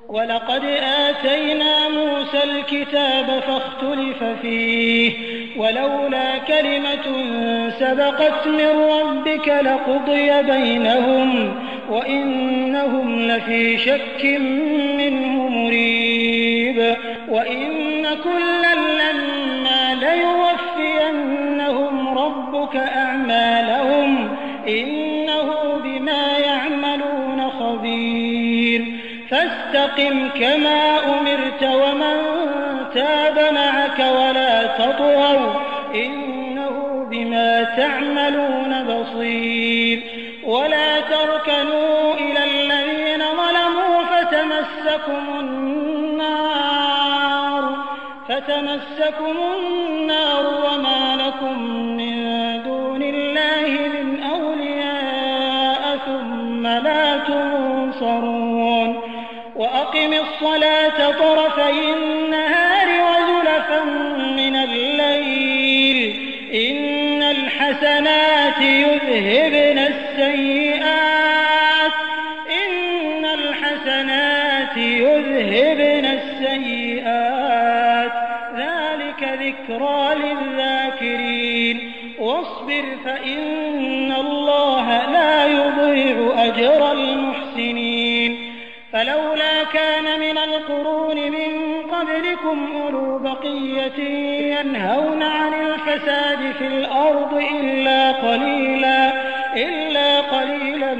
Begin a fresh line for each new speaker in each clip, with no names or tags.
ولقد آتينا موسى الكتاب فاختلف فيه ولولا كلمة سبقت من ربك لقضي بينهم وإنهم لفي شك منه مريب وإن كلا لما ليوفينهم ربك أعمالهم إنه بما يعملون خبير فاستقم كما أمرت ومن تاب معك ولا تطغوا إنه بما تعملون بصير ولا تركنوا إلى الذين ظلموا فتمسكم النار وما لكم من دون الله من أولياء ثم لا تنصرون وأقم الصلاة طرفي النهار وزلفا من الليل إن الحسنات يذهبن السيئات ذلك ذكرى للذاكرين واصبر فإن الله لا يضيع أجر المحسنين فلولا كان من القرون من قبلكم أولو بقية ينهون عن الفساد في الأرض إلا قليلا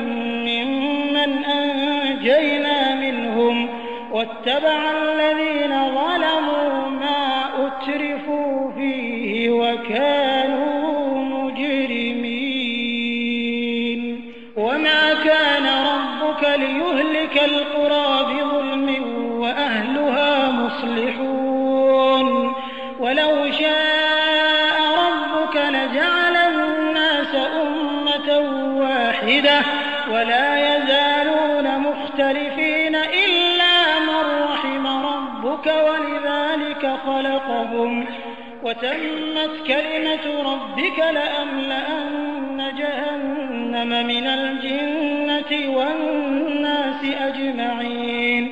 ممن أنجينا منهم واتبع الذين ظلموا ما أترفوا فيه وكانوا مجرمين وما كان ربك ليهلك القرى بظلم وأهلها مصلحون ولو شاء ربك لجعل الناس أمة واحدة ولا يزالون مختلفين إلا من رحم ربك ولذلك خلقهم وتمت كلمة ربك لأملأن جهنم من الجنة والناس أجمعين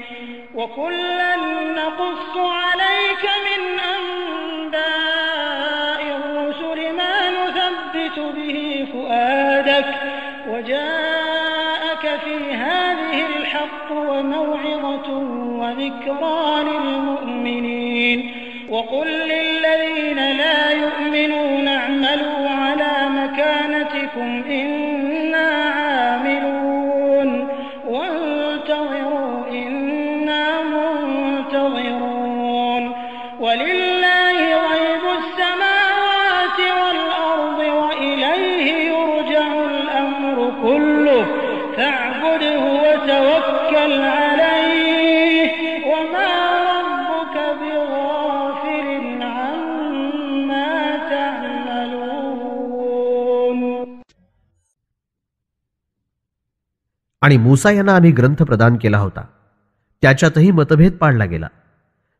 وكلا نقص عليك من أنباء الرسل ما نثبت به فؤادك وجاءك في هذه الحق وموعظة وذكرى للمؤمنين وقل للذين لا يؤمنون اعملوا على مكانتكم إنا عاملون وانتظروا إنا منتظرون ولله غيب السماوات والأرض وإليه يرجع الأمر كله فاعبده وتوكل عليه وما ربك بغافل عما تعملون.
आणि मूसा यांना आम्ही ग्रंथ प्रदान केला होता, त्याच्यातही मतभेद पाडला गेला.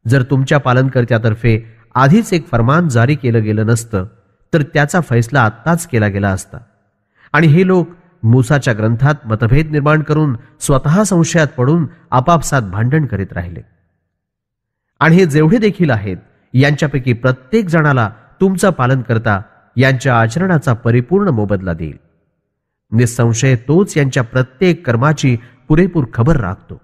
जर तुमच्या पालनकर्त्यातर्फे आधीच एक फरमान जारी केलं गेलं नसतं तर त्याचा फैसला आत्ताच केला गेला असता. आणि हे लोक मूसाच्या ग्रंथात मतभेद निर्माण करून स्वतः संशयात पडून आपापसात भांडण करीत राहिले. आणि हे जेवढे देखील आहेत यांच्यापैकी प्रत्येक जणाला तुमचा पालनकर्ता यांच्या आचरणाचा परिपूर्ण मोबदला देईल. निसंशय तोच यांच्या प्रत्येक कर्माची पुरेपूर खबर राखतो.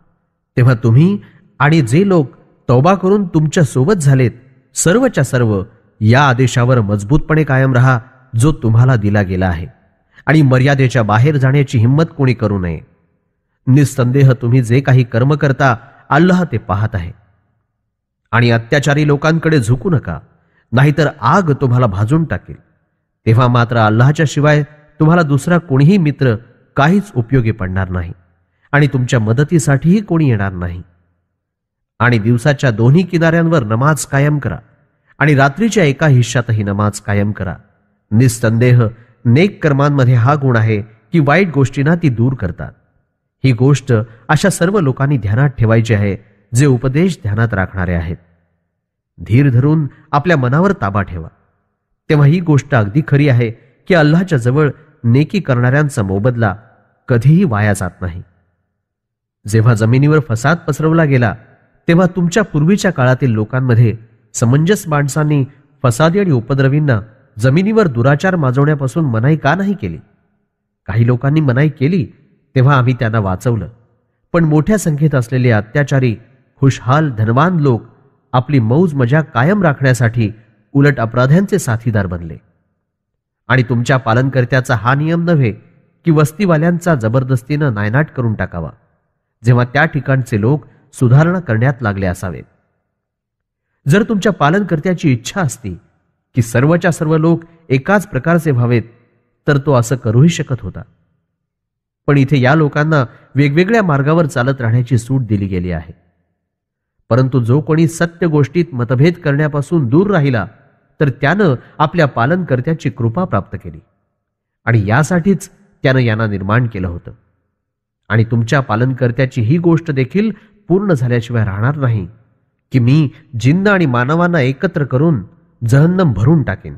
तेव्हा तुम्ही आणि जे लोक तौबा करून तुमच्या सोबत झालेत सर्वच्या सर्व या आदेशावर मजबूतपणे कायम रहा जो तुम्हाला दिला गेला आहे आणि मर्यादेच्या बाहेर जाण्याची हिम्मत कोणी करू नये. निस्संदेह तुम्ही जे काही कर्म करता अल्लाह ते पाहत आहे. आणि अत्याचारी लोकांकडे झुकू नका, नाहीतर आग तुम्हाला भाजून टाकेल. तेव्हा मात्र अल्लाहच्या शिवाय तुम्हाला दुसरा कोणीही मित्र काहीच उपयोगी पडणार नाही आणि तुमच्या मदतीसाठीही कोणी येणार नाही. आणि दिवसाच्या दोन्ही किनाऱ्यांवर नमाज कायम करा आणि रात्रीच्या एका हिश्श्यातही नमाज कायम करा. निस्संदेह नेक कर्मांमध्ये हा गुण आहे की वाईट गोष्टींना ती दूर करतात. ही गोष्ट अशा सर्व लोकांनी ध्यानात ठेवायची आहे जे उपदेश ध्यानात राखणारे आहेत. धीर धरून आपल्या मनावर ताबा ठेवा. तेव्हा ही गोष्ट अगदी खरी आहे की अल्लाहच्या जवळ नेकी करणाऱ्यांचा मोबदला कधीही वाया जात नाही. जेव्हा जमिनीवर फसाद पसरवला गेला तेव्हा तुमच्या पूर्वीच्या काळातील लोकांमध्ये समंजस माणसांनी फसादी आणि उपद्रवींना जमिनीवर दुराचार माजवण्यापासून मनाई का नाही केली? काही लोकांनी मनाई केली तेव्हा आम्ही त्यांना वाचवलं, पण मोठ्या संख्येत असलेले अत्याचारी खुशहाल धनवान लोक आपली मौज मजा कायम राखण्यासाठी उलट अपराध्यांचे साथीदार बनले. आणि तुमच्या पालनकर्त्याचा हा नियम नव्हे की वस्तीवाल्यांचा जबरदस्तीनं नायनाट करून टाकावा, जेव्हा त्या ठिकाणचे लोक सुधारणा करण्यात लागले असावेत. जर तुमच्या पालनकर्त्याची इच्छा असती की सर्वच्या सर्व लोक एकाच प्रकारचे व्हावेत तर तो असं करूही शकत होता. पण इथे या लोकांना वेगवेगळ्या मार्गावर चालत राहण्याची सूट दिली गेली आहे. परंतु जो कोणी सत्य गोष्टीत मतभेद करण्यापासून दूर राहिला तर त्यानं आपल्या पालनकर्त्याची कृपा प्राप्त केली आणि यासाठीच त्यानं यांना निर्माण केलं होतं. आणि तुमच्या पालनकर्त्याची ही गोष्ट देखील पूर्ण झाल्याशिवाय राहणार नाही की मी जिन्न आणि मानवांना एकत्र करून जहन्नम भरून टाकेन.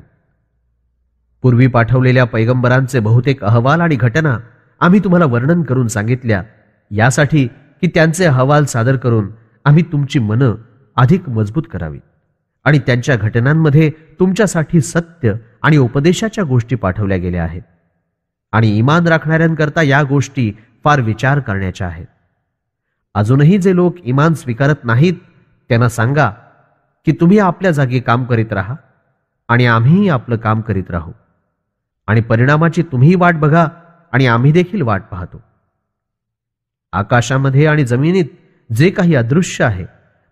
पूर्वी पाठवलेल्या पैगंबरांचे बहुतेक अहवाल आणि घटना आम्ही तुम्हाला वर्णन करून सांगितल्या, यासाठी की त्यांचे अहवाल सादर करून आम्ही तुमची मनं अधिक मजबूत करावी आणि त्यांच्या घटनांमध्ये तुमच्यासाठी सत्य आणि उपदेशाच्या गोष्टी पाठवल्या गेल्या आहेत. आणि ईमान राखणाऱ्यांकरता या गोष्टी फार विचार करण्याच्या आहेत. अजूनही जे लोक ईमान स्वीकारत नाहीत त्यांना सांगा की तुम्ही आपल्या जागी काम करीत राहा आणि आम्हीही आपलं काम करीत राहू, आणि परिणामाची तुम्ही वाट बघा आणि आम्ही देखील वाट पाहतो. आकाशामध्ये आणि जमिनीत जे काही अदृश्य आहे,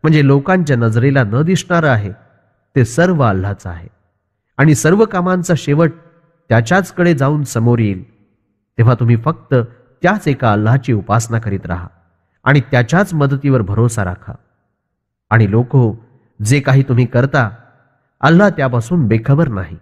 म्हणजे लोकांच्या नजरेला न दिसणारं आहे, ते सर्व अल्लाहचं आहे आणि सर्व कामांचा शेवट त्याच्याचकडे जाऊन समोर येईल. तेव्हा तुम्ही फक्त त्याच एका अल्लाहची उपासना करीत राहा आणि त्याच्याच मदतीवर भरोसा राखा. आणि लोको, जे काही तुम्ही करता अल्लाह त्यापासून बेखबर नाही.